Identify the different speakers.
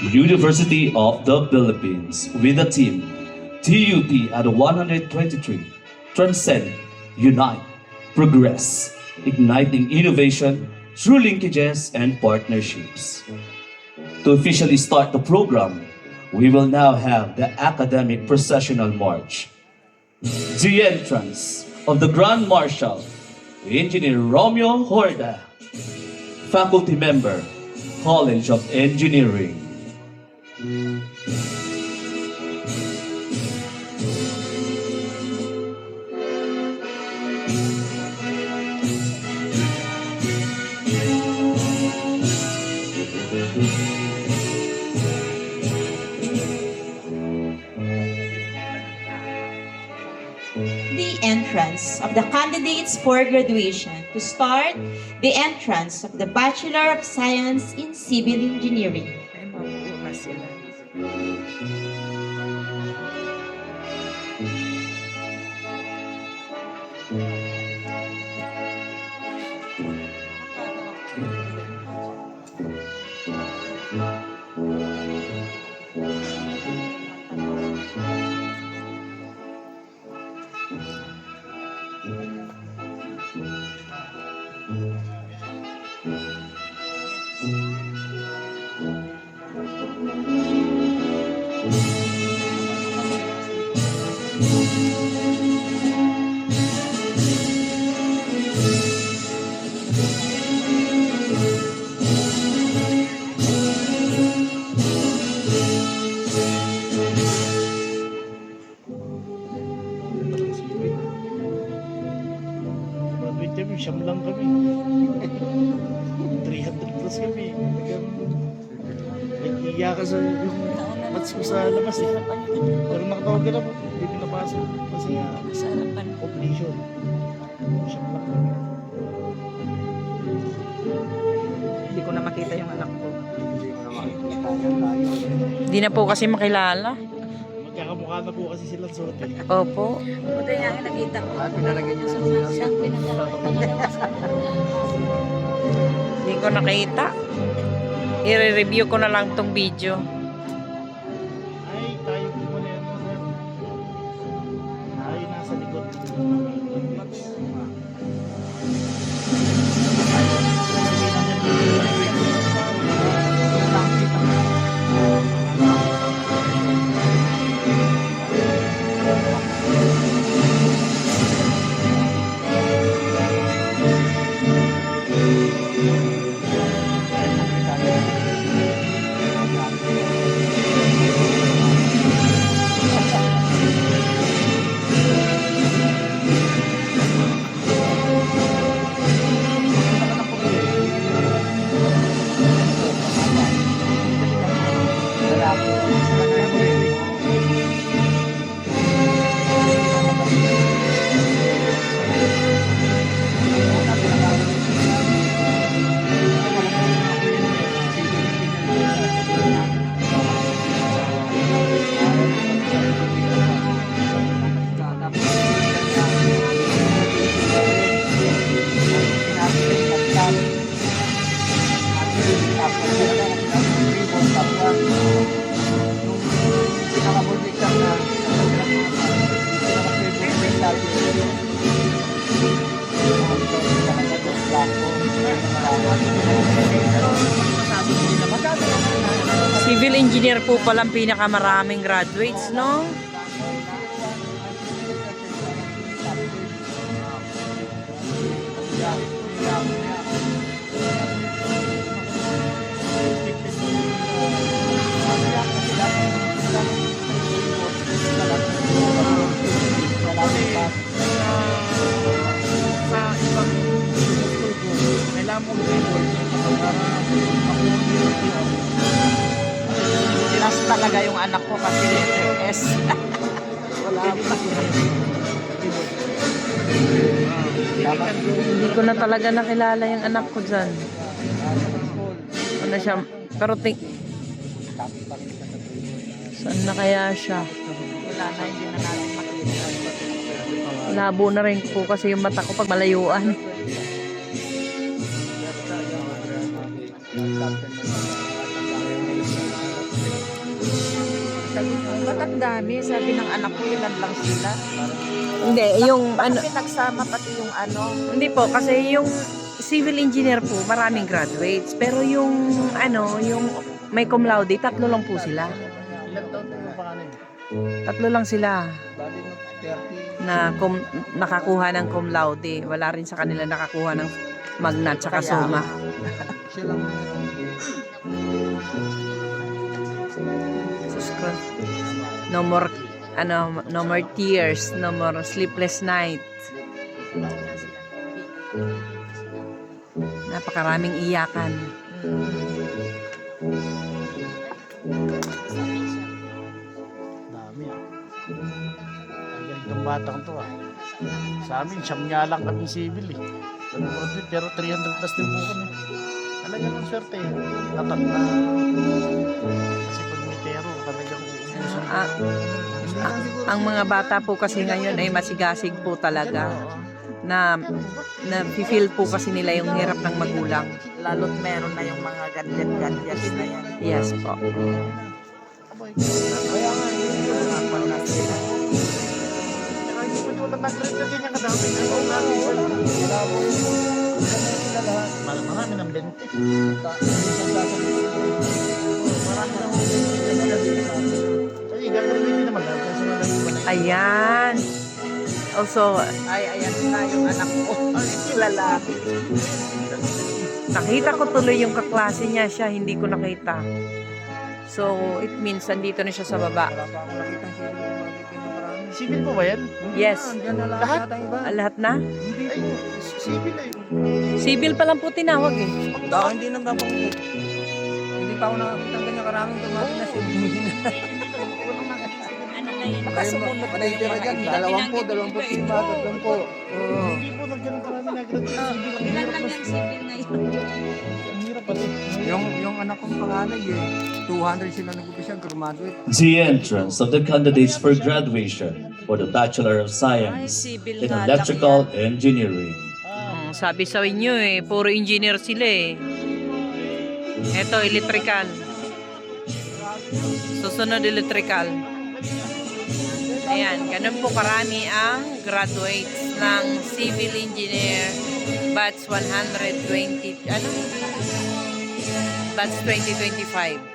Speaker 1: University of the Philippines with the team TUP at 123. Transcend, Unite, Progress, Igniting Innovation through linkages and partnerships. To officially start the program, we will now have the Academic Processional March. The entrance of the Grand Marshal, Engineer Romeo Horda, Faculty Member, College of Engineering.
Speaker 2: The entrance of the candidates for graduation. To start, the entrance of the Bachelor of Science in Civil Engineering.
Speaker 3: Ay, mabuo sila.
Speaker 4: Graduate kami, siyam lang kami. 300 plus kami. Nag-iya ka sa yung mats ko sa labas eh. Pero nakatawag ka na po, hindi pinapasok. Kasi nga, completion. Siyam lang kami.
Speaker 3: Hindi ko na makita yung anak ko. Hindi na po kasi makilala.
Speaker 4: Magkakamukha na po kasi silang suot eh.
Speaker 3: Opo.
Speaker 5: Buti nga nakita ko.
Speaker 4: Pinalagay niyo sa
Speaker 5: Siyang
Speaker 3: Hindi ko nakita. I-review ko na lang tong video.
Speaker 4: Ay, tayo po muna yan. Tayo nasa likod.
Speaker 3: Civil engineer po palang pinakamaraming graduates, no?
Speaker 4: Sa ibang school ko, kailangan mong report para
Speaker 3: Last talaga yung anak ko kasi letter S.
Speaker 4: wala pa.
Speaker 3: Hindi ko na talaga nakilala yung anak ko dyan. Ano siya? Pero saan na kaya siya?
Speaker 5: Wala na, hindi na natin makita.
Speaker 3: Labo na rin po kasi yung mata ko pag malayuan.
Speaker 5: Ang dami, sabi ng anak ko, ilan lang sila.
Speaker 3: Hindi, yung ano,
Speaker 5: Pinagsama pati yung ano.
Speaker 3: hindi po, kasi yung civil engineer po, maraming graduates. Pero yung ano, yung may cum laude, 3 lang po sila.
Speaker 4: Ilan taon po yung pangalan?
Speaker 3: 3 lang sila
Speaker 4: Dali na 30.
Speaker 3: na nakakuha ng cum laude. Wala rin sa kanila nakakuha ng magna at saka summa.
Speaker 4: Siya lang.
Speaker 3: Sus ko. No more, ano, no more tears, no more sleepless night. Napakaraming iyakan.
Speaker 4: Dami ah. Ang ganitong batang to ah. Sa amin, siyam nga lang kami civil eh. Pero 300 plus din po kami. Talaga ng swerte eh. Tatat na. Kasi pag may terror, talagang uubusan.
Speaker 3: Ang mga bata po kasi ngayon ay masigasig po talaga. Na feel po kasi nila yung hirap ng magulang.
Speaker 5: Lalo't meron na yung mga gadget-gadget na yan.
Speaker 3: Yes po.
Speaker 4: Aboy. Kaya nga,
Speaker 5: Harapan na sila.
Speaker 4: Saka hindi pa wala nag-rent na din yung kadami. Ano namin sila? Marami ng 20. Marami ng 20. Kasi gagawin din naman. Kasi wala yung iba na
Speaker 3: Ayan. Also,
Speaker 5: Ay, ayan na yung anak ko. Lalaki.
Speaker 3: nakita ko tuloy yung kaklase niya siya, hindi ko nakita. So, it means nandito na siya sa baba.
Speaker 4: civil po ba yan?
Speaker 3: Yes.
Speaker 4: Lahat?
Speaker 3: Lahat na?
Speaker 4: Ay, civil eh.
Speaker 3: Civil pa lang po tinawag eh.
Speaker 6: Baka hindi nang nabanggit. Hindi pa ako nakakita ng ganyan karaming tumating na civil engineer.
Speaker 5: Nakasunod
Speaker 6: Panay tira dyan, 20, 25, 30 po. Oo.
Speaker 4: Hindi po nagganong karami nag-graduate civil. Ang
Speaker 2: Ilan
Speaker 4: hirap
Speaker 2: lang
Speaker 4: mas.
Speaker 2: yung civil ngayon?
Speaker 4: Ang hirap pati.
Speaker 6: Yung anak kong panganay eh, 200 sila nag-upisa, graduate.
Speaker 1: The entrance of the candidates for graduation for the Bachelor of
Speaker 3: Ay,
Speaker 1: Science
Speaker 3: civil
Speaker 1: in
Speaker 3: nga lang
Speaker 1: Electrical Engineering.
Speaker 3: Sabi sa inyo eh, puro engineer sila eh. Ito, electrical. Susunod electrical. Ayan, ganun po karami ang graduates ng civil engineer batch 120, ano? Batch 2025.